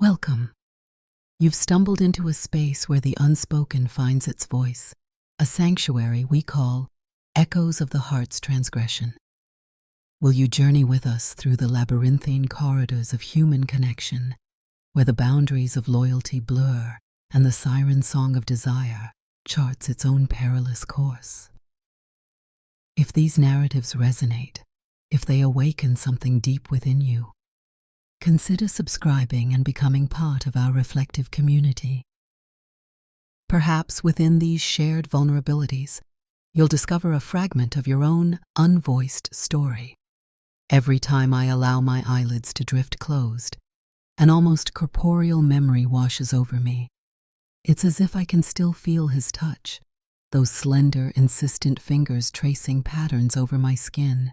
Welcome. You've stumbled into a space where the unspoken finds its voice, a sanctuary we call Echoes of the Heart's Transgression. Will you journey with us through the labyrinthine corridors of human connection, where the boundaries of loyalty blur and the siren song of desire charts its own perilous course? If these narratives resonate, if they awaken something deep within you, consider subscribing and becoming part of our reflective community. Perhaps within these shared vulnerabilities, you'll discover a fragment of your own unvoiced story. Every time I allow my eyelids to drift closed, an almost corporeal memory washes over me. It's as if I can still feel his touch, those slender, insistent fingers tracing patterns over my skin.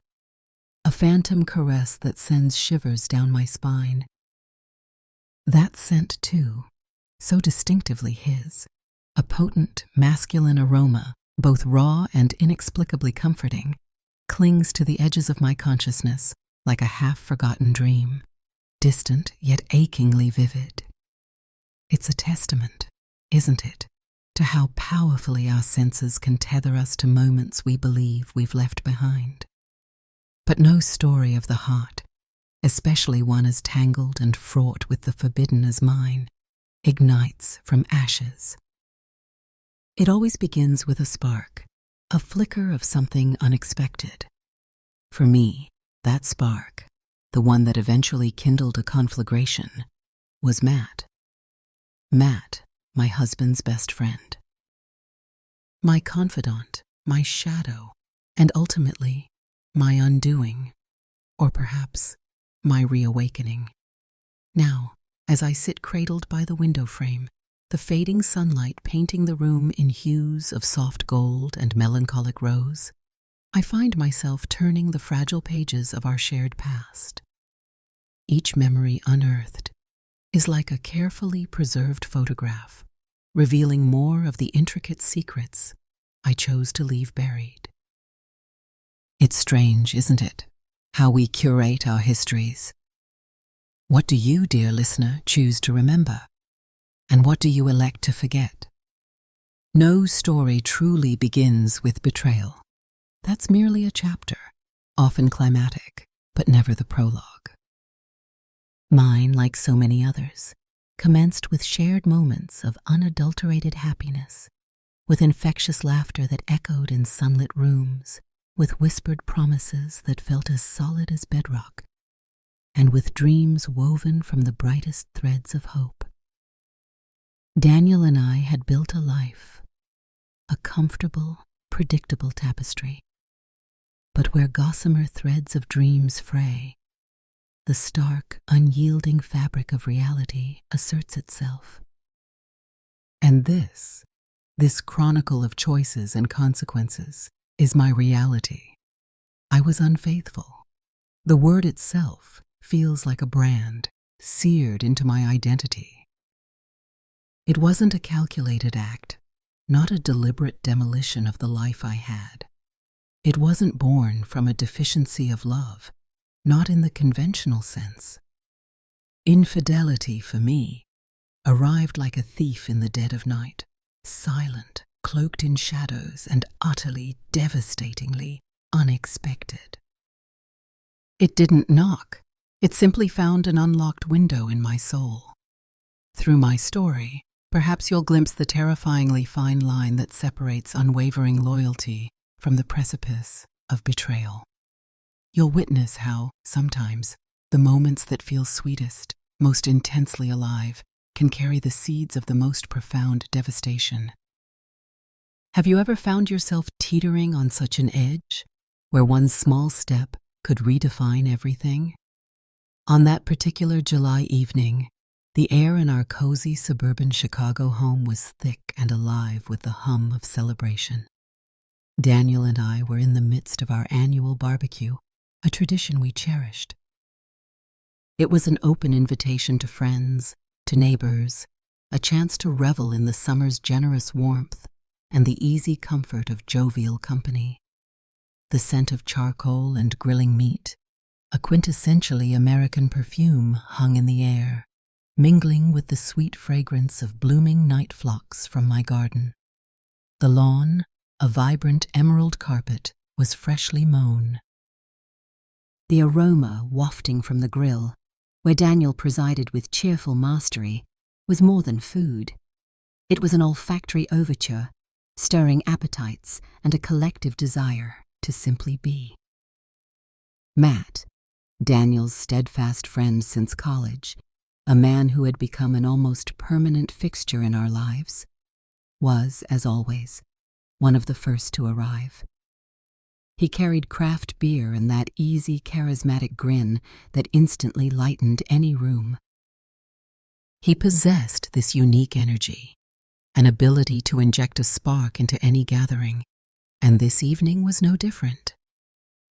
A phantom caress that sends shivers down my spine. That scent, too, so distinctively his, a potent, masculine aroma, both raw and inexplicably comforting, clings to the edges of my consciousness like a half-forgotten dream, distant yet achingly vivid. It's a testament, isn't it, to how powerfully our senses can tether us to moments we believe we've left behind. But no story of the heart, especially one as tangled and fraught with the forbidden as mine, ignites from ashes. It always begins with a spark, a flicker of something unexpected. For me, that spark, the one that eventually kindled a conflagration, was Matt. Matt, my husband's best friend. My confidant, my shadow, and ultimately, my undoing, or perhaps my reawakening. Now, as I sit cradled by the window frame, the fading sunlight painting the room in hues of soft gold and melancholic rose, I find myself turning the fragile pages of our shared past. Each memory unearthed is like a carefully preserved photograph, revealing more of the intricate secrets I chose to leave buried. It's strange, isn't it, how we curate our histories? What do you, dear listener, choose to remember? And what do you elect to forget? No story truly begins with betrayal. That's merely a chapter, often climatic, but never the prologue. Mine, like so many others, commenced with shared moments of unadulterated happiness, with infectious laughter that echoed in sunlit rooms, with whispered promises that felt as solid as bedrock, and with dreams woven from the brightest threads of hope. Daniel and I had built a life, a comfortable, predictable tapestry. But where gossamer threads of dreams fray, the stark, unyielding fabric of reality asserts itself. And this chronicle of choices and consequences, is my reality. I was unfaithful. The word itself feels like a brand, seared into my identity. It wasn't a calculated act, not a deliberate demolition of the life I had. It wasn't born from a deficiency of love, not in the conventional sense. Infidelity, for me, arrived like a thief in the dead of night, silent, cloaked in shadows, and utterly, devastatingly unexpected. It didn't knock. It simply found an unlocked window in my soul. Through my story, perhaps you'll glimpse the terrifyingly fine line that separates unwavering loyalty from the precipice of betrayal. You'll witness how, sometimes, the moments that feel sweetest, most intensely alive, can carry the seeds of the most profound devastation. Have you ever found yourself teetering on such an edge, where one small step could redefine everything? On that particular July evening, the air in our cozy suburban Chicago home was thick and alive with the hum of celebration. Daniel and I were in the midst of our annual barbecue, a tradition we cherished. It was an open invitation to friends, to neighbors, a chance to revel in the summer's generous warmth and the easy comfort of jovial company. The scent of charcoal and grilling meat, a quintessentially American perfume, hung in the air, mingling with the sweet fragrance of blooming night phlox from my garden. The lawn, a vibrant emerald carpet, was freshly mown. The aroma wafting from the grill, where Daniel presided with cheerful mastery, was more than food. It was an olfactory overture, stirring appetites and a collective desire to simply be. Matt, Daniel's steadfast friend since college, a man who had become an almost permanent fixture in our lives, was, as always, one of the first to arrive. He carried craft beer and that easy, charismatic grin that instantly lightened any room. He possessed this unique energy, an ability to inject a spark into any gathering, and this evening was no different.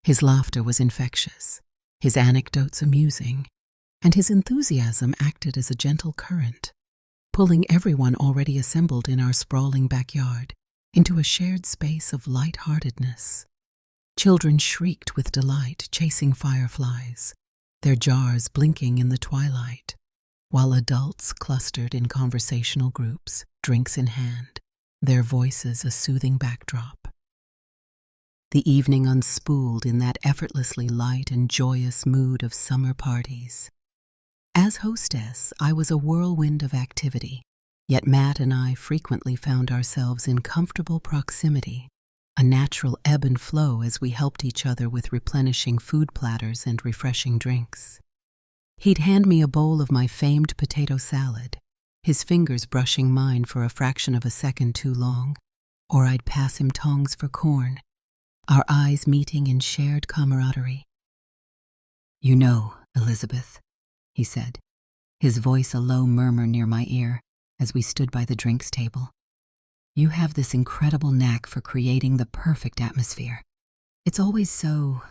His laughter was infectious, his anecdotes amusing, and his enthusiasm acted as a gentle current, pulling everyone already assembled in our sprawling backyard into a shared space of light-heartedness. Children shrieked with delight, chasing fireflies, their jars blinking in the twilight, while adults clustered in conversational groups, drinks in hand, their voices a soothing backdrop. The evening unspooled in that effortlessly light and joyous mood of summer parties. As hostess, I was a whirlwind of activity, yet Matt and I frequently found ourselves in comfortable proximity, a natural ebb and flow as we helped each other with replenishing food platters and refreshing drinks. He'd hand me a bowl of my famed potato salad, his fingers brushing mine for a fraction of a second too long, or I'd pass him tongs for corn, our eyes meeting in shared camaraderie. "You know, Elizabeth," he said, his voice a low murmur near my ear as we stood by the drinks table. "You have this incredible knack for creating the perfect atmosphere. It's always so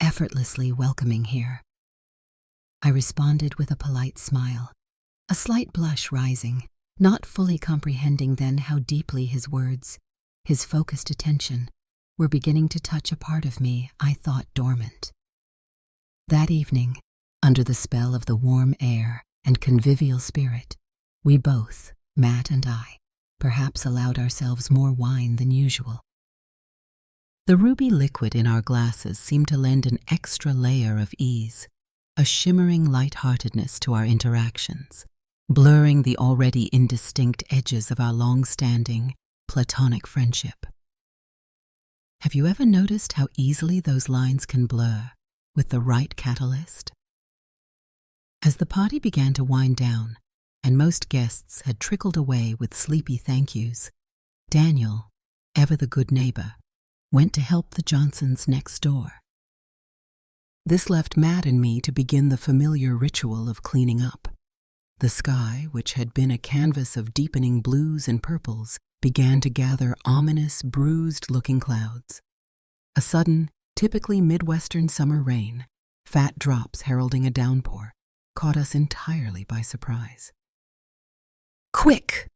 effortlessly welcoming here." I responded with a polite smile, a slight blush rising, not fully comprehending then how deeply his words, his focused attention, were beginning to touch a part of me I thought dormant. That evening, under the spell of the warm air and convivial spirit, we both, Matt and I, perhaps allowed ourselves more wine than usual. The ruby liquid in our glasses seemed to lend an extra layer of ease, a shimmering lightheartedness to our interactions, blurring the already indistinct edges of our long-standing, platonic friendship. Have you ever noticed how easily those lines can blur with the right catalyst? As the party began to wind down, and most guests had trickled away with sleepy thank yous, Daniel, ever the good neighbor, went to help the Johnsons next door. This left Matt and me to begin the familiar ritual of cleaning up. The sky, which had been a canvas of deepening blues and purples, began to gather ominous, bruised-looking clouds. A sudden, typically Midwestern summer rain, fat drops heralding a downpour, caught us entirely by surprise. "Quick!"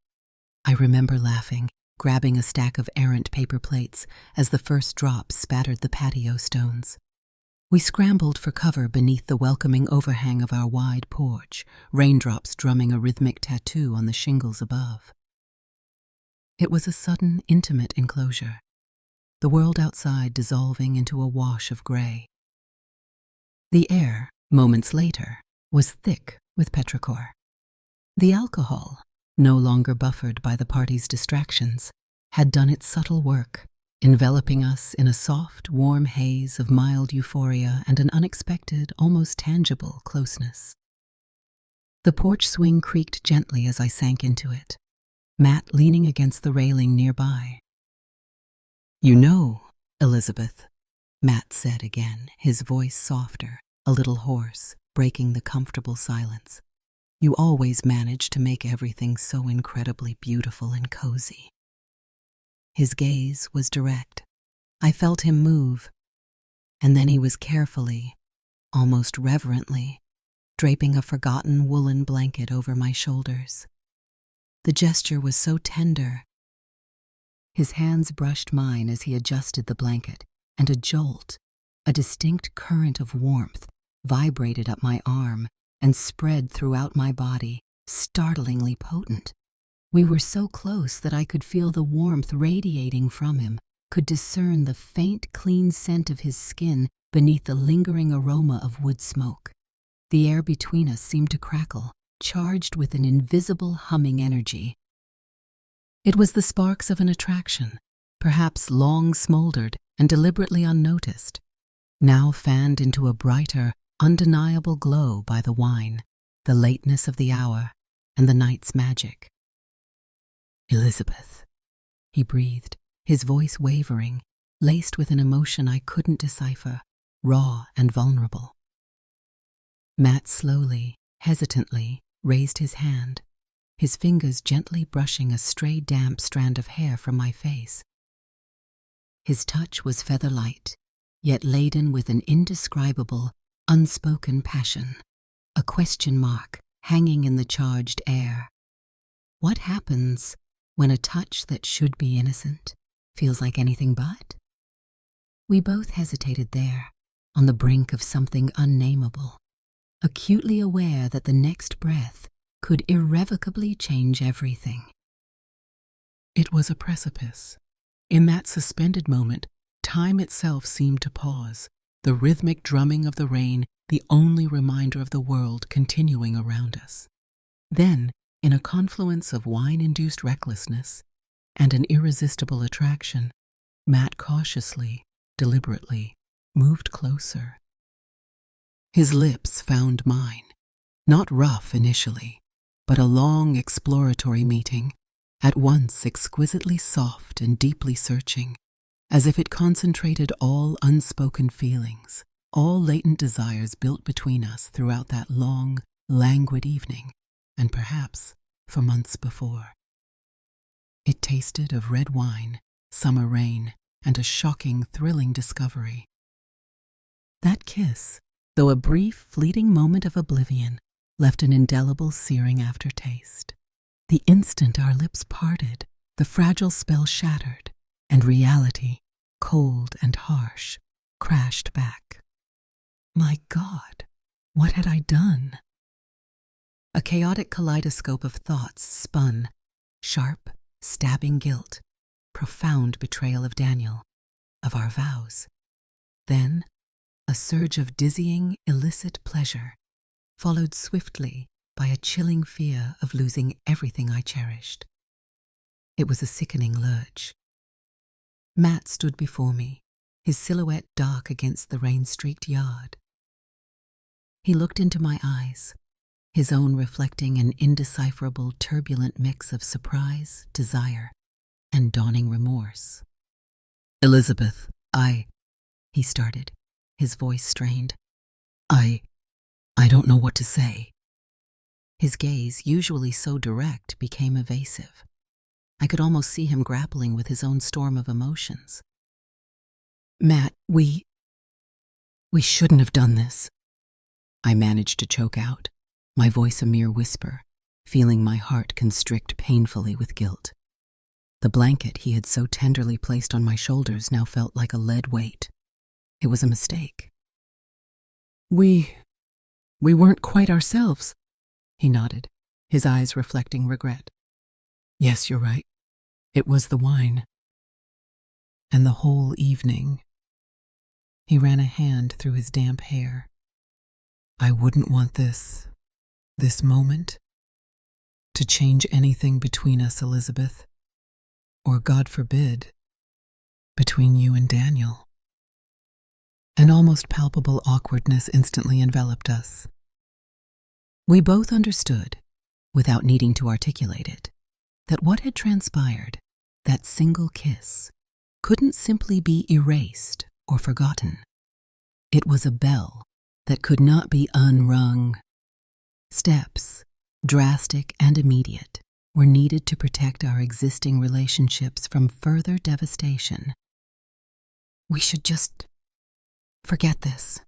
I remember laughing, grabbing a stack of errant paper plates as the first drops spattered the patio stones. We scrambled for cover beneath the welcoming overhang of our wide porch, raindrops drumming a rhythmic tattoo on the shingles above. It was a sudden, intimate enclosure, the world outside dissolving into a wash of gray. The air, moments later, was thick with petrichor. The alcohol, no longer buffered by the party's distractions, had done its subtle work, enveloping us in a soft, warm haze of mild euphoria and an unexpected, almost tangible closeness. The porch swing creaked gently as I sank into it, Matt leaning against the railing nearby. "You know, Elizabeth," Matt said again, his voice softer, a little hoarse, breaking the comfortable silence. "You always manage to make everything so incredibly beautiful and cozy." His gaze was direct. I felt him move, and then he was carefully, almost reverently, draping a forgotten woolen blanket over my shoulders. The gesture was so tender. His hands brushed mine as he adjusted the blanket, and a jolt, a distinct current of warmth, vibrated up my arm and spread throughout my body, startlingly potent. We were so close that I could feel the warmth radiating from him, could discern the faint, clean scent of his skin beneath the lingering aroma of wood smoke. The air between us seemed to crackle, charged with an invisible humming energy. It was the sparks of an attraction, perhaps long smoldered and deliberately unnoticed, now fanned into a brighter, undeniable glow by the wine, the lateness of the hour, and the night's magic. "Elizabeth," he breathed, his voice wavering, laced with an emotion I couldn't decipher, raw and vulnerable. Matt slowly, hesitantly, raised his hand, his fingers gently brushing a stray damp strand of hair from my face. His touch was feather-light, yet laden with an indescribable, unspoken passion, a question mark hanging in the charged air. What happens when a touch that should be innocent feels like anything but? We both hesitated there, on the brink of something unnameable, acutely aware that the next breath could irrevocably change everything. It was a precipice. In that suspended moment, time itself seemed to pause, the rhythmic drumming of the rain the only reminder of the world continuing around us. Then, in a confluence of wine-induced recklessness and an irresistible attraction, Matt cautiously, deliberately, moved closer. His lips found mine, not rough initially, but a long exploratory meeting, at once exquisitely soft and deeply searching, as if it concentrated all unspoken feelings, all latent desires built between us throughout that long, languid evening, and perhaps for months before. It tasted of red wine, summer rain, and a shocking, thrilling discovery. That kiss, though a brief, fleeting moment of oblivion, left an indelible, searing aftertaste. The instant our lips parted, the fragile spell shattered, and reality, cold and harsh, crashed back. My God, what had I done? A chaotic kaleidoscope of thoughts spun, sharp, stabbing guilt, profound betrayal of Daniel, of our vows. Then, a surge of dizzying, illicit pleasure, followed swiftly by a chilling fear of losing everything I cherished. It was a sickening lurch. Matt stood before me, his silhouette dark against the rain-streaked yard. He looked into my eyes, his own reflecting an indecipherable, turbulent mix of surprise, desire, and dawning remorse. "Elizabeth, he started, his voice strained. I don't know what to say." His gaze, usually so direct, became evasive. I could almost see him grappling with his own storm of emotions. "Matt, we shouldn't have done this," I managed to choke out, my voice a mere whisper, feeling my heart constrict painfully with guilt. The blanket he had so tenderly placed on my shoulders now felt like a lead weight. It was a mistake. We weren't quite ourselves," he nodded, his eyes reflecting regret. "Yes, you're right. It was the wine. And the whole evening." He ran a hand through his damp hair. "I wouldn't want this moment, to change anything between us, Elizabeth. Or, God forbid, between you and Daniel." An almost palpable awkwardness instantly enveloped us. We both understood, without needing to articulate it, that what had transpired, that single kiss, couldn't simply be erased or forgotten. It was a bell that could not be unrung. Steps, drastic and immediate, were needed to protect our existing relationships from further devastation. "We should just forget this,"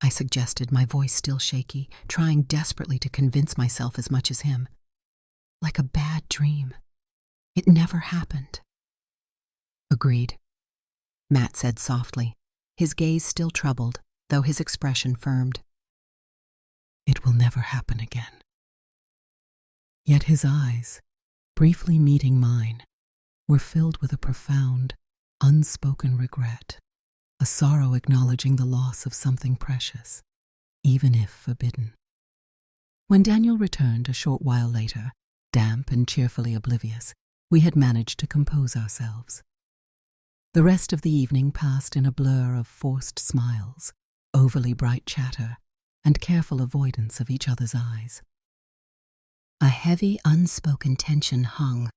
I suggested, my voice still shaky, trying desperately to convince myself as much as him. "Like a bad dream. It never happened." "Agreed," Matt said softly, his gaze still troubled, though his expression firmed. "It will never happen again." Yet his eyes, briefly meeting mine, were filled with a profound, unspoken regret, a sorrow acknowledging the loss of something precious, even if forbidden. When Daniel returned a short while later, damp and cheerfully oblivious, we had managed to compose ourselves. The rest of the evening passed in a blur of forced smiles, overly bright chatter, and careful avoidance of each other's eyes. A heavy, unspoken tension hung,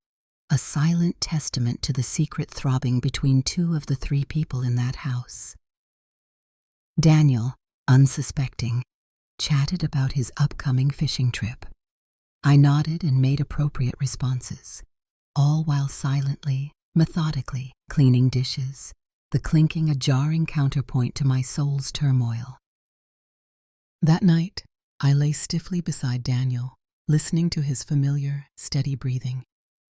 a silent testament to the secret throbbing between two of the three people in that house. Daniel, unsuspecting, chatted about his upcoming fishing trip. I nodded and made appropriate responses, all while silently, methodically cleaning dishes, the clinking a jarring counterpoint to my soul's turmoil. That night, I lay stiffly beside Daniel, listening to his familiar, steady breathing,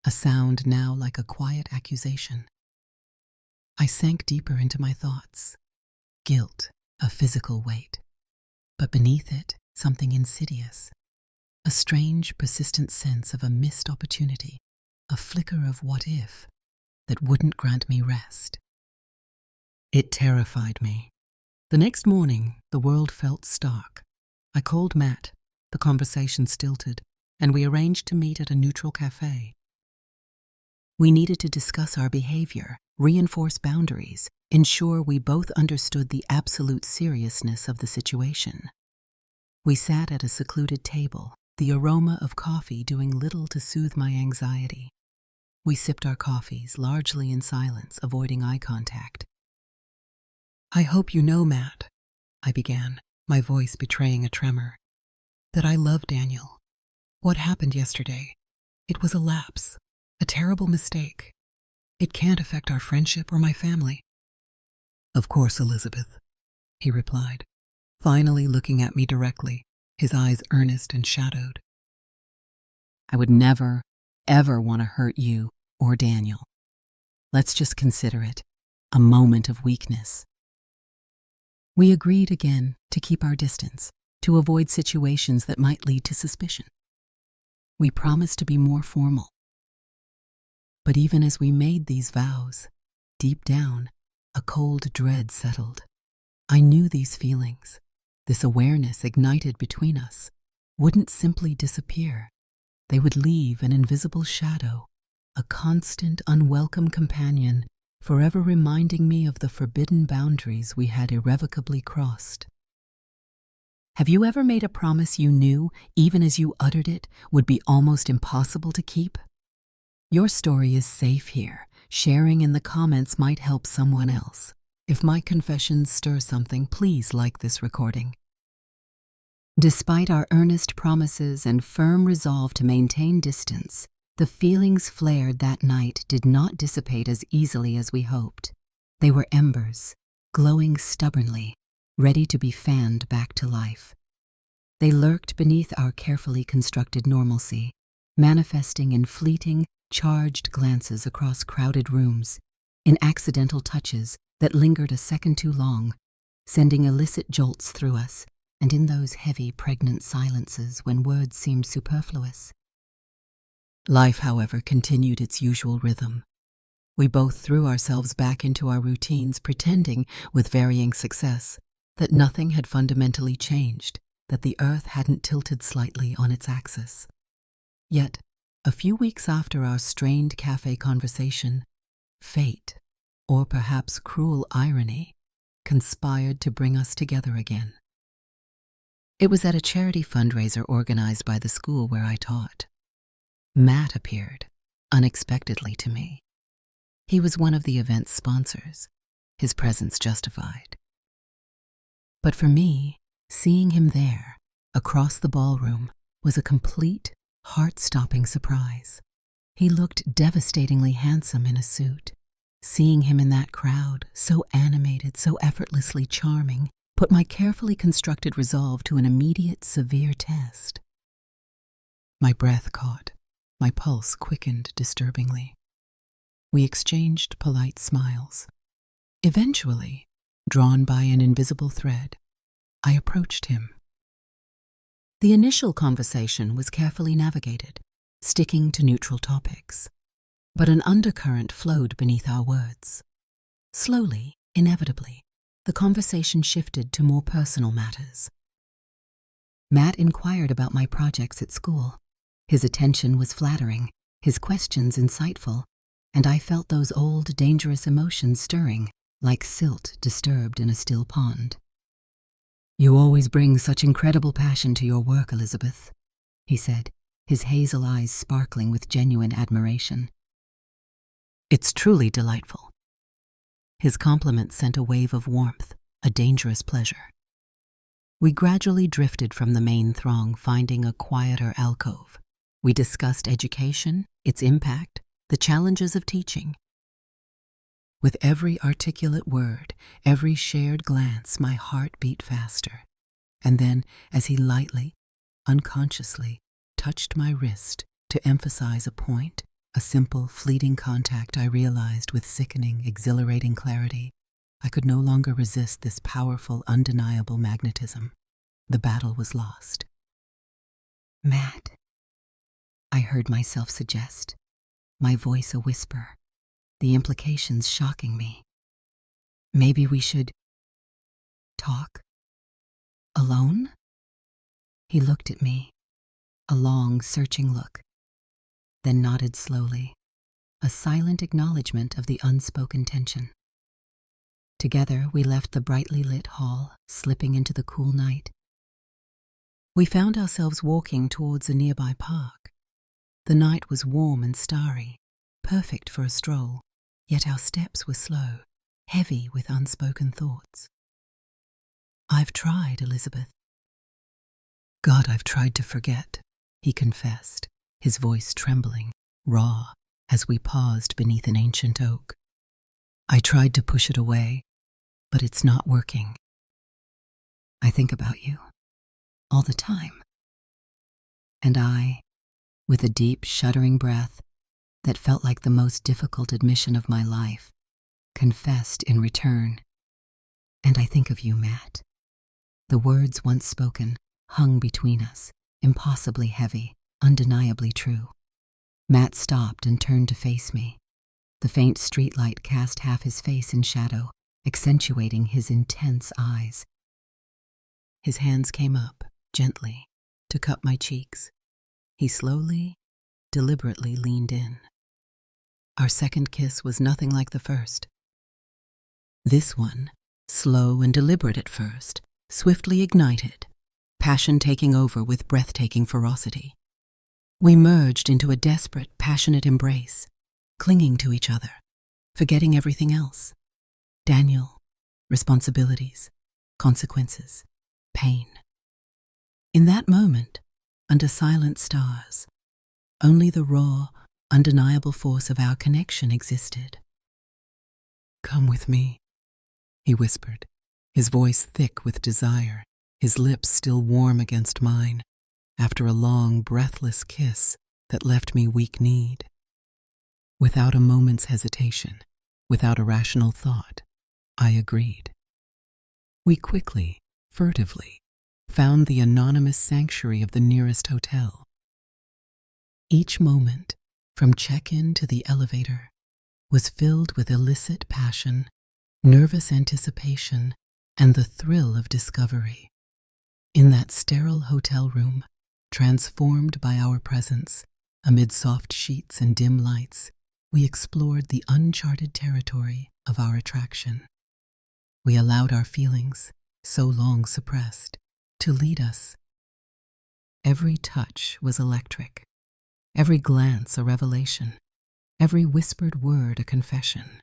a sound now like a quiet accusation. I sank deeper into my thoughts. Guilt, a physical weight. But beneath it, something insidious. A strange, persistent sense of a missed opportunity, a flicker of what if, that wouldn't grant me rest. It terrified me. The next morning, the world felt stark. I called Matt, the conversation stilted, and we arranged to meet at a neutral cafe. We needed to discuss our behavior, reinforce boundaries, ensure we both understood the absolute seriousness of the situation. We sat at a secluded table, the aroma of coffee doing little to soothe my anxiety. We sipped our coffees, largely in silence, avoiding eye contact. "I hope you know, Matt," I began, my voice betraying a tremor, "that I love Daniel. What happened yesterday? It was a lapse, a terrible mistake. It can't affect our friendship or my family." "Of course, Elizabeth," he replied, finally looking at me directly, his eyes earnest and shadowed. "I would never, ever want to hurt you or Daniel. Let's just consider it a moment of weakness." We agreed again to keep our distance, to avoid situations that might lead to suspicion. We promised to be more formal. But even as we made these vows, deep down, a cold dread settled. I knew these feelings, this awareness ignited between us, wouldn't simply disappear. They would leave an invisible shadow, a constant, unwelcome companion, forever reminding me of the forbidden boundaries we had irrevocably crossed. Have you ever made a promise you knew, even as you uttered it, would be almost impossible to keep? Your story is safe here. Sharing in the comments might help someone else. If my confessions stir something, please like this recording. Despite our earnest promises and firm resolve to maintain distance, the feelings flared that night did not dissipate as easily as we hoped. They were embers, glowing stubbornly, ready to be fanned back to life. They lurked beneath our carefully constructed normalcy, manifesting in fleeting, charged glances across crowded rooms, in accidental touches that lingered a second too long, sending illicit jolts through us, and in those heavy, pregnant silences when words seemed superfluous. Life, however, continued its usual rhythm. We both threw ourselves back into our routines, pretending, with varying success, that nothing had fundamentally changed, that the earth hadn't tilted slightly on its axis. Yet, a few weeks after our strained cafe conversation, fate, or perhaps cruel irony, conspired to bring us together again. It was at a charity fundraiser organized by the school where I taught. Matt appeared, unexpectedly to me. He was one of the event's sponsors, his presence justified. But for me, seeing him there, across the ballroom, was a complete, heart-stopping surprise. He looked devastatingly handsome in a suit. Seeing him in that crowd, so animated, so effortlessly charming, put my carefully constructed resolve to an immediate, severe test. My breath caught, my pulse quickened disturbingly. We exchanged polite smiles. Eventually, drawn by an invisible thread, I approached him. The initial conversation was carefully navigated, sticking to neutral topics. But an undercurrent flowed beneath our words. Slowly, inevitably, the conversation shifted to more personal matters. Matt inquired about my projects at school. His attention was flattering, his questions insightful, and I felt those old, dangerous emotions stirring, like silt disturbed in a still pond. "You always bring such incredible passion to your work, Elizabeth," he said, his hazel eyes sparkling with genuine admiration. "It's truly delightful." His compliment sent a wave of warmth, a dangerous pleasure. We gradually drifted from the main throng, finding a quieter alcove. We discussed education, its impact, the challenges of teaching. With every articulate word, every shared glance, my heart beat faster. And then, as he lightly, unconsciously, touched my wrist to emphasize a point, a simple, fleeting contact, I realized with sickening, exhilarating clarity, I could no longer resist this powerful, undeniable magnetism. The battle was lost. "Matt," I heard myself suggest, my voice a whisper, the implications shocking me. "Maybe we should talk alone?" He looked at me, a long, searching look, then nodded slowly, a silent acknowledgement of the unspoken tension. Together, we left the brightly lit hall, slipping into the cool night. We found ourselves walking towards a nearby park. The night was warm and starry, perfect for a stroll, yet our steps were slow, heavy with unspoken thoughts. "I've tried, Elizabeth." "God, I've tried to forget," he confessed, his voice trembling, raw, as we paused beneath an ancient oak. "I tried to push it away, but it's not working. I think about you, all the time." And I, with a deep, shuddering breath that felt like the most difficult admission of my life, confessed in return, "And I think of you, Matt." The words once spoken hung between us, impossibly heavy, undeniably true. Matt stopped and turned to face me. The faint streetlight cast half his face in shadow, accentuating his intense eyes. His hands came up, gently, to cup my cheeks. He slowly, deliberately leaned in. Our second kiss was nothing like the first. This one, slow and deliberate at first, swiftly ignited, passion taking over with breathtaking ferocity. We merged into a desperate, passionate embrace, clinging to each other, forgetting everything else. Daniel, responsibilities, consequences, pain. In that moment, under silent stars, only the raw, undeniable force of our connection existed. "Come with me," he whispered, his voice thick with desire, his lips still warm against mine, after a long, breathless kiss that left me weak-kneed. Without a moment's hesitation, without a rational thought, I agreed. We quickly, furtively, found the anonymous sanctuary of the nearest hotel. Each moment, from check-in to the elevator, was filled with illicit passion, nervous anticipation, and the thrill of discovery. In that sterile hotel room, transformed by our presence, amid soft sheets and dim lights, we explored the uncharted territory of our attraction. We allowed our feelings, so long suppressed, to lead us. Every touch was electric, every glance a revelation, every whispered word a confession.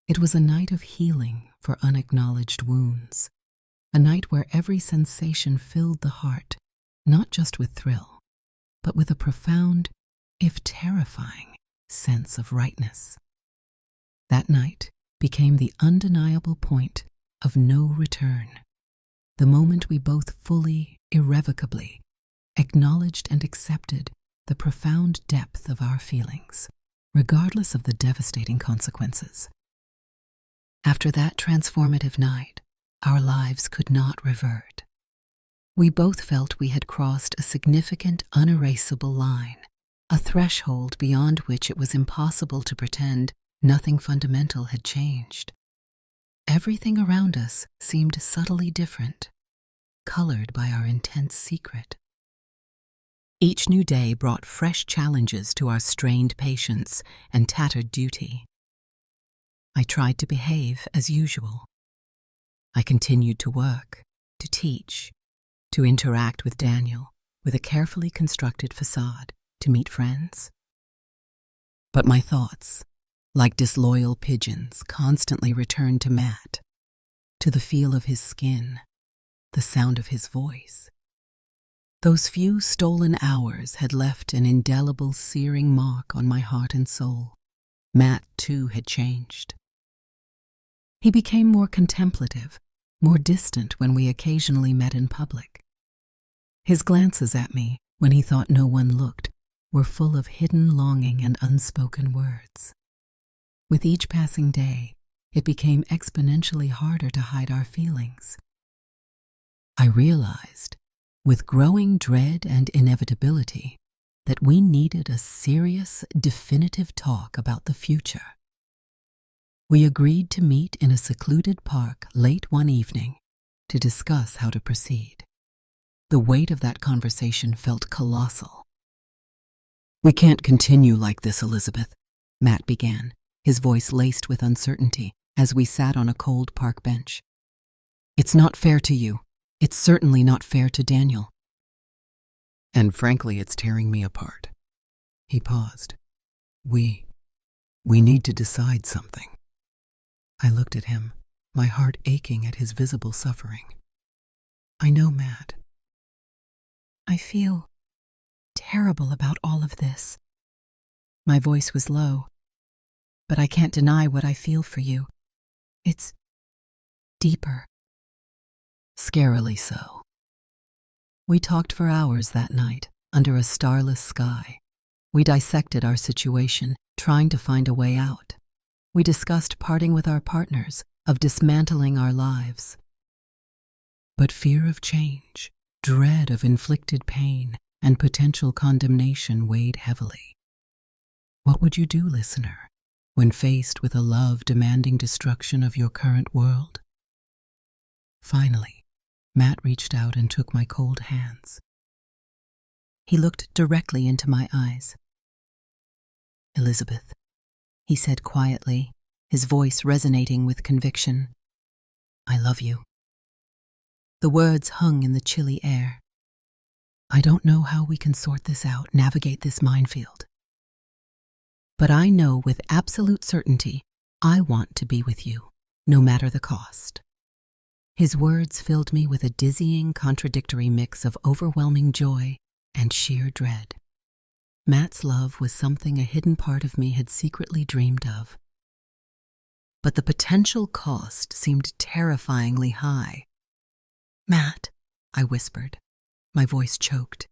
It was a night of healing for unacknowledged wounds, a night where every sensation filled the heart, not just with thrill, but with a profound, if terrifying, sense of rightness. That night became the undeniable point of no return, the moment we both fully, irrevocably, acknowledged and accepted the profound depth of our feelings, regardless of the devastating consequences. After that transformative night, our lives could not revert. We both felt we had crossed a significant, unerasable line, threshold beyond which it was impossible to pretend nothing fundamental had changed. Everything around us seemed subtly different, colored by our intense secret. Each new day brought fresh challenges to our strained patience and tattered duty. I tried to behave as usual. I continued to work, to teach, to interact with Daniel with a carefully constructed facade, to meet friends. But my thoughts, like disloyal pigeons, constantly returned to Matt, to the feel of his skin, the sound of his voice. Those few stolen hours had left an indelible, searing mark on my heart and soul. Matt, too, had changed. He became more contemplative, more distant when we occasionally met in public. His glances at me, when he thought no one looked, were full of hidden longing and unspoken words. With each passing day, it became exponentially harder to hide our feelings. I realized, with growing dread and inevitability, that we needed a serious, definitive talk about the future. We agreed to meet in a secluded park late one evening to discuss how to proceed. The weight of that conversation felt colossal. "We can't continue like this, Elizabeth," Matt began, his voice laced with uncertainty, as we sat on a cold park bench. "It's not fair to you. It's certainly not fair to Daniel. And frankly, it's tearing me apart." He paused. We need to decide something." I looked at him, my heart aching at his visible suffering. "I know, Matt. I feel terrible about all of this." My voice was low, but I can't deny what I feel for you. It's deeper. Scarily so. We talked for hours that night, under a starless sky. We dissected our situation, trying to find a way out. We discussed parting with our partners, of dismantling our lives. But fear of change, dread of inflicted pain, and potential condemnation weighed heavily. What would you do, listener, when faced with a love demanding destruction of your current world? Finally, Matt reached out and took my cold hands. He looked directly into my eyes. "Elizabeth," he said quietly, his voice resonating with conviction, "I love you." The words hung in the chilly air. I don't know how we can sort this out, navigate this minefield. But I know with absolute certainty I want to be with you, no matter the cost. His words filled me with a dizzying, contradictory mix of overwhelming joy and sheer dread. Matt's love was something a hidden part of me had secretly dreamed of. But the potential cost seemed terrifyingly high. "Matt," I whispered, my voice choked,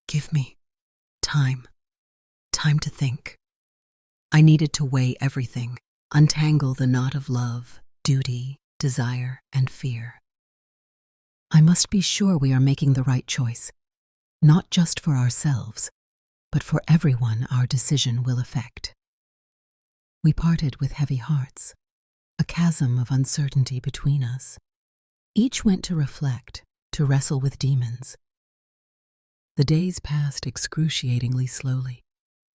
"give me time to think." I needed to weigh everything, untangle the knot of love, duty, desire, and fear. I must be sure we are making the right choice, not just for ourselves, but for everyone our decision will affect. We parted with heavy hearts, a chasm of uncertainty between us. Each went to reflect, to wrestle with demons. The days passed excruciatingly slowly,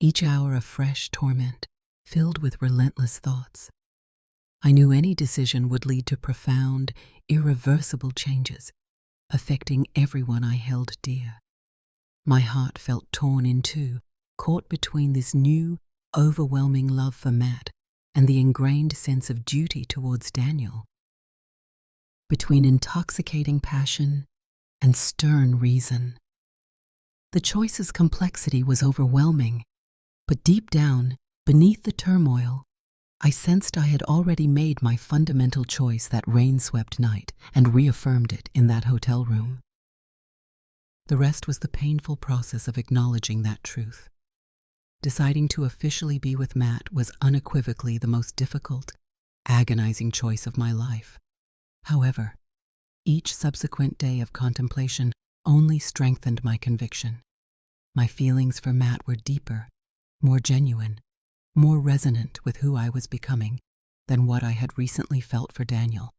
each hour a fresh torment, filled with relentless thoughts. I knew any decision would lead to profound, irreversible changes, affecting everyone I held dear. My heart felt torn in two, caught between this new, overwhelming love for Matt and the ingrained sense of duty towards Daniel. Between intoxicating passion and stern reason. The choice's complexity was overwhelming, but deep down, beneath the turmoil, I sensed I had already made my fundamental choice that rain-swept night and reaffirmed it in that hotel room. The rest was the painful process of acknowledging that truth. Deciding to officially be with Matt was unequivocally the most difficult, agonizing choice of my life. However, each subsequent day of contemplation only strengthened my conviction. My feelings for Matt were deeper more genuine, more resonant with who I was becoming than what I had recently felt for Daniel.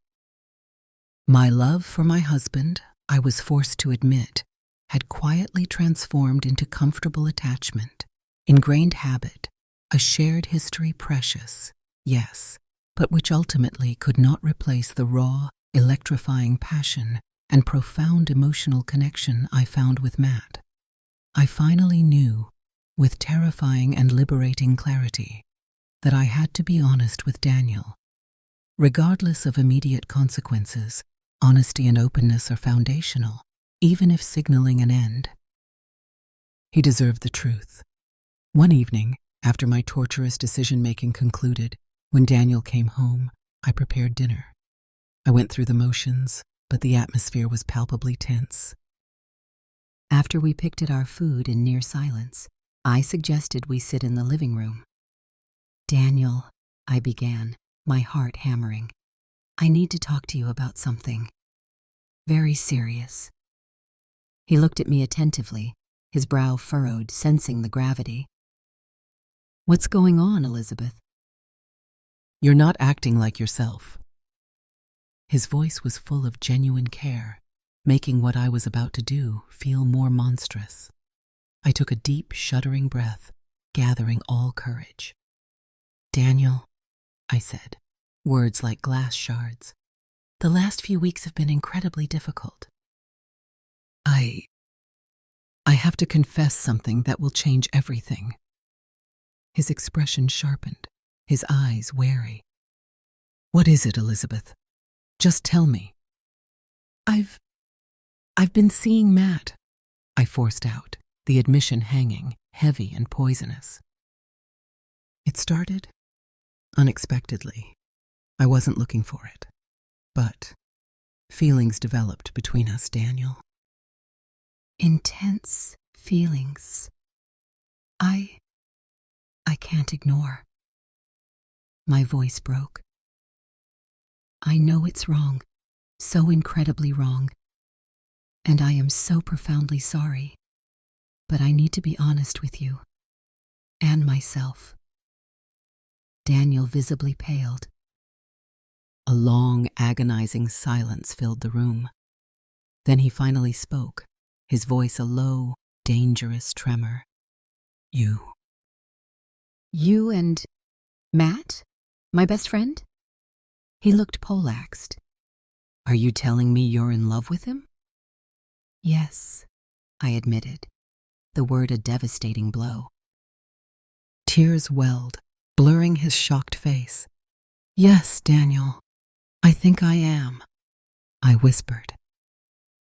My love for my husband, I was forced to admit, had quietly transformed into comfortable attachment, ingrained habit, a shared history precious, yes, but which ultimately could not replace the raw, electrifying passion and profound emotional connection I found with Matt. I finally knew, with terrifying and liberating clarity, that I had to be honest with Daniel. Regardless of immediate consequences, honesty and openness are foundational, even if signaling an end. He deserved the truth. One evening, after my torturous decision-making concluded, when Daniel came home, I prepared dinner. I went through the motions, but the atmosphere was palpably tense. After we picked at our food in near silence, I suggested we sit in the living room. "Daniel," I began, my heart hammering, "I need to talk to you about something very serious." He looked at me attentively, his brow furrowed, sensing the gravity. "What's going on, Elizabeth?" "You're not acting like yourself." His voice was full of genuine care, making what I was about to do feel more monstrous. I took a deep, shuddering breath, gathering all courage. "Daniel," I said, words like glass shards, "the last few weeks have been incredibly difficult. I have to confess something that will change everything." His expression sharpened, his eyes wary. "What is it, Elizabeth? Just tell me." I've been seeing Matt," I forced out, the admission hanging, heavy and poisonous. It started unexpectedly. I wasn't looking for it. But feelings developed between us, Daniel. Intense feelings. I can't ignore. My voice broke. "I know it's wrong, so incredibly wrong, and I am so profoundly sorry, but I need to be honest with you, and myself." Daniel visibly paled. A long, agonizing silence filled the room. Then he finally spoke, his voice a low, dangerous tremor. You and Matt? My best friend?" He looked poleaxed. "Are you telling me you're in love with him?" "Yes," I admitted, the word a devastating blow. Tears welled, blurring his shocked face. "Yes, Daniel, I think I am," I whispered.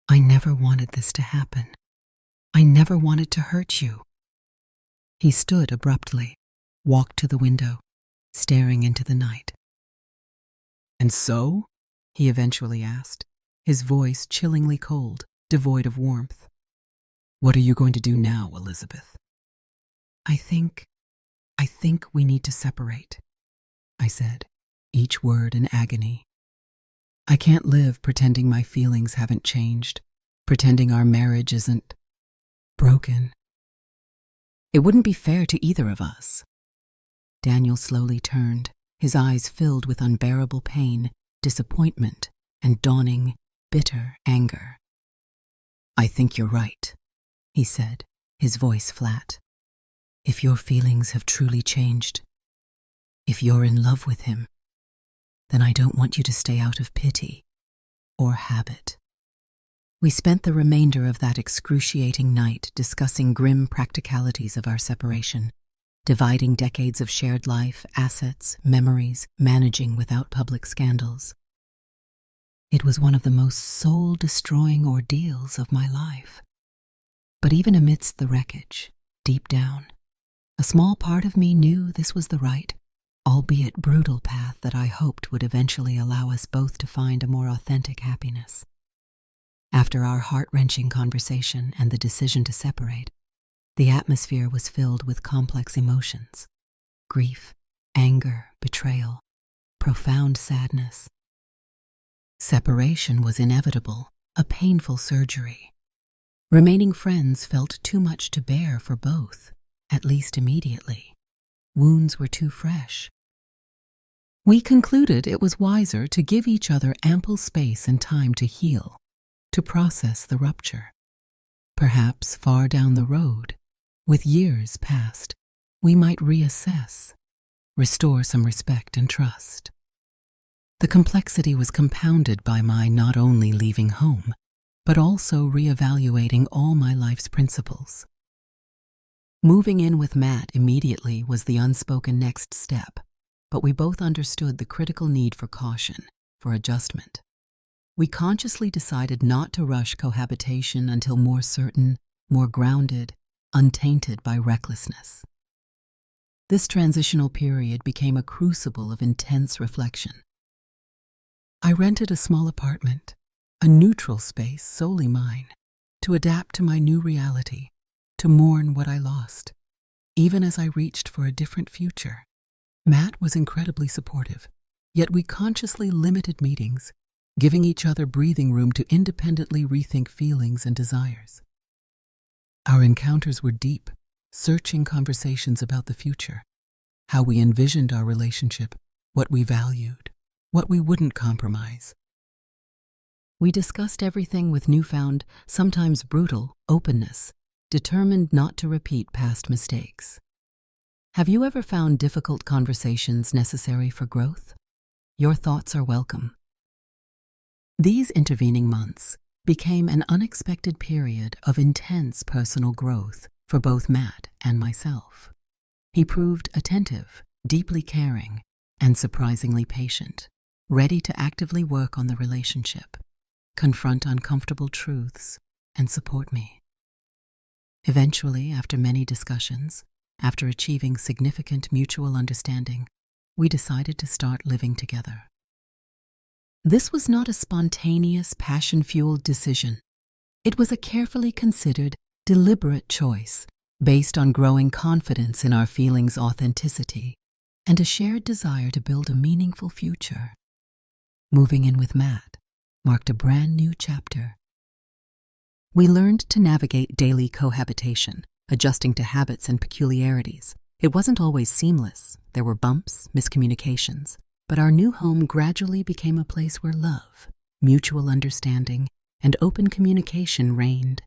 "I never wanted this to happen. I never wanted to hurt you." He stood abruptly, walked to the window, staring into the night. "And so?" he eventually asked, his voice chillingly cold, devoid of warmth. "What are you going to do now, Elizabeth?" I think we need to separate," I said, each word an agony. "I can't live pretending my feelings haven't changed, pretending our marriage isn't broken. It wouldn't be fair to either of us." Daniel slowly turned, his eyes filled with unbearable pain, disappointment, and dawning, bitter anger. "I think you're right," he said, his voice flat. "If your feelings have truly changed, if you're in love with him, then I don't want you to stay out of pity or habit." We spent the remainder of that excruciating night discussing grim practicalities of our separation, dividing decades of shared life, assets, memories, managing without public scandals. It was one of the most soul-destroying ordeals of my life. But even amidst the wreckage, deep down, a small part of me knew this was the right, albeit brutal path that I hoped would eventually allow us both to find a more authentic happiness. After our heart-wrenching conversation and the decision to separate, the atmosphere was filled with complex emotions: grief, anger, betrayal, profound sadness. Separation was inevitable, a painful surgery. Remaining friends felt too much to bear for both, at least immediately. Wounds were too fresh. We concluded it was wiser to give each other ample space and time to heal, to process the rupture. Perhaps far down the road, with years past, we might reassess, restore some respect and trust. The complexity was compounded by my not only leaving home, but also reevaluating all my life's principles. Moving in with Matt immediately was the unspoken next step, but we both understood the critical need for caution, for adjustment. We consciously decided not to rush cohabitation until more certain, more grounded, untainted by recklessness. This transitional period became a crucible of intense reflection. I rented a small apartment, a neutral space solely mine, to adapt to my new reality, to mourn what I lost, even as I reached for a different future. Matt was incredibly supportive, yet we consciously limited meetings, giving each other breathing room to independently rethink feelings and desires. Our encounters were deep, searching conversations about the future, how we envisioned our relationship, what we valued, what we wouldn't compromise. We discussed everything with newfound, sometimes brutal, openness, determined not to repeat past mistakes. Have you ever found difficult conversations necessary for growth? Your thoughts are welcome. These intervening months became an unexpected period of intense personal growth for both Matt and myself. He proved attentive, deeply caring, and surprisingly patient, ready to actively work on the relationship, confront uncomfortable truths, and support me. Eventually, after many discussions, after achieving significant mutual understanding, we decided to start living together. This was not a spontaneous, passion-fueled decision. It was a carefully considered, deliberate choice based on growing confidence in our feelings' authenticity and a shared desire to build a meaningful future. Moving in with Matt marked a brand new chapter. We learned to navigate daily cohabitation, adjusting to habits and peculiarities. It wasn't always seamless. There were bumps, miscommunications, but our new home gradually became a place where love, mutual understanding, and open communication reigned.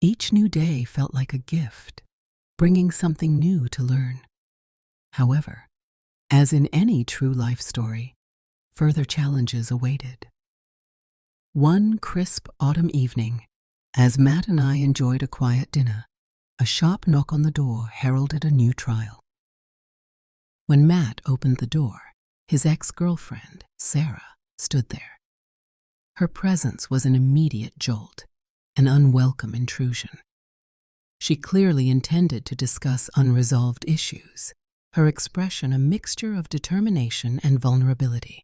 Each new day felt like a gift, bringing something new to learn. However, as in any true life story, further challenges awaited. One crisp autumn evening, as Matt and I enjoyed a quiet dinner, a sharp knock on the door heralded a new trial. When Matt opened the door, his ex-girlfriend, Sarah, stood there. Her presence was an immediate jolt, an unwelcome intrusion. She clearly intended to discuss unresolved issues, her expression a mixture of determination and vulnerability.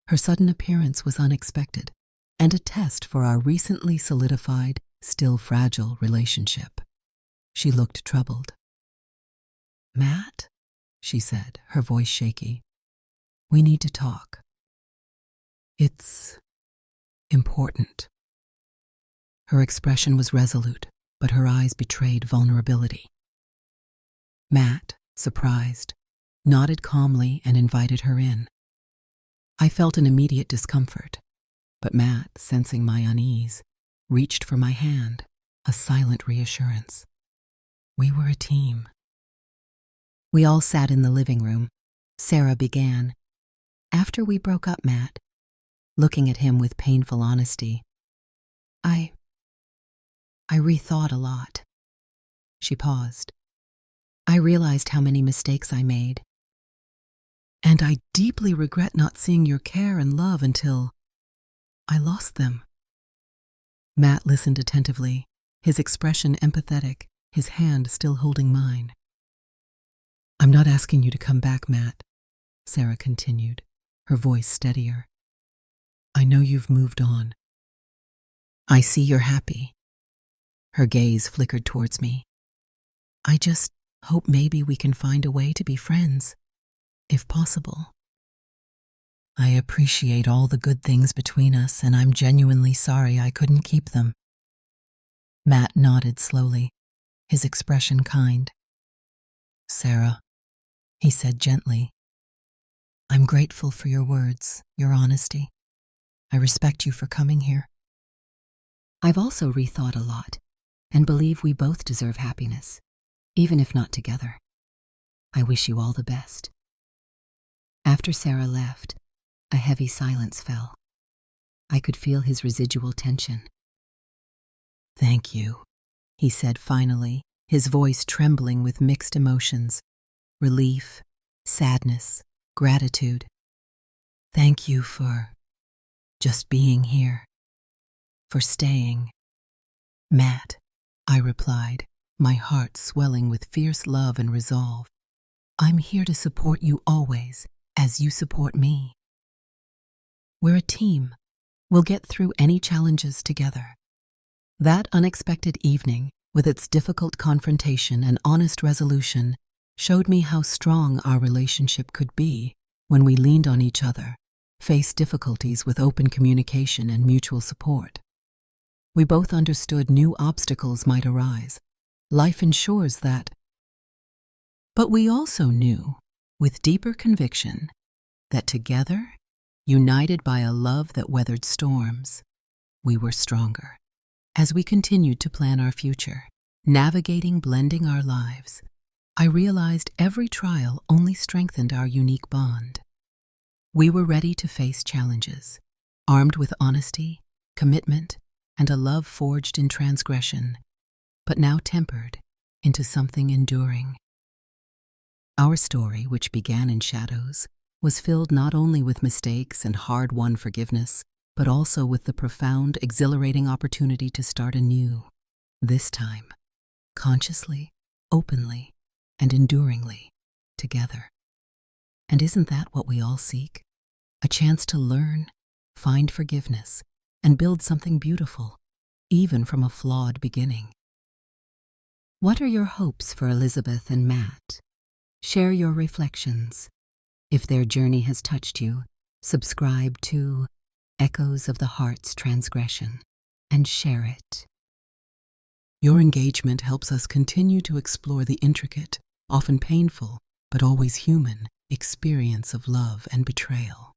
Her sudden appearance was unexpected and a test for our recently solidified, still fragile relationship. She looked troubled. "Matt," she said, her voice shaky, "we need to talk. It's important." Her expression was resolute, but her eyes betrayed vulnerability. Matt, surprised, nodded calmly and invited her in. I felt an immediate discomfort, but Matt, sensing my unease, reached for my hand, a silent reassurance. We were a team. We all sat in the living room. Sarah began. "After we broke up, Matt," looking at him with painful honesty, I rethought a lot." She paused. "I realized how many mistakes I made. And I deeply regret not seeing your care and love until I lost them." Matt listened attentively, his expression empathetic, his hand still holding mine. "I'm not asking you to come back, Matt," Sarah continued, her voice steadier. "I know you've moved on. I see you're happy." Her gaze flickered towards me. "I just hope maybe we can find a way to be friends, if possible. I appreciate all the good things between us, and I'm genuinely sorry I couldn't keep them." Matt nodded slowly, his expression kind. Sarah, he said gently, I'm grateful for your words, your honesty. I respect you for coming here. I've also rethought a lot and believe we both deserve happiness, even if not together. I wish you all the best. After Sarah left, a heavy silence fell. I could feel his residual tension. Thank you, he said finally, his voice trembling with mixed emotions, relief, sadness, gratitude. Thank you for just being here, for staying. Matt, I replied, my heart swelling with fierce love and resolve. I'm here to support you always, as you support me. We're a team. We'll get through any challenges together. That unexpected evening, with its difficult confrontation and honest resolution, showed me how strong our relationship could be when we leaned on each other, faced difficulties with open communication and mutual support. We both understood new obstacles might arise. Life ensures that. But we also knew, with deeper conviction, that together, united by a love that weathered storms, we were stronger. As we continued to plan our future, blending our lives, I realized every trial only strengthened our unique bond. We were ready to face challenges, armed with honesty, commitment, and a love forged in transgression, but now tempered into something enduring. Our story, which began in shadows, was filled not only with mistakes and hard-won forgiveness, but also with the profound, exhilarating opportunity to start anew, this time, consciously, openly, and enduringly, together. And isn't that what we all seek? A chance to learn, find forgiveness, and build something beautiful, even from a flawed beginning. What are your hopes for Elizabeth and Matt? Share your reflections. If their journey has touched you, subscribe to Echoes of the Heart's Transgression and share it. Your engagement helps us continue to explore the intricate, often painful, but always human experience of love and betrayal.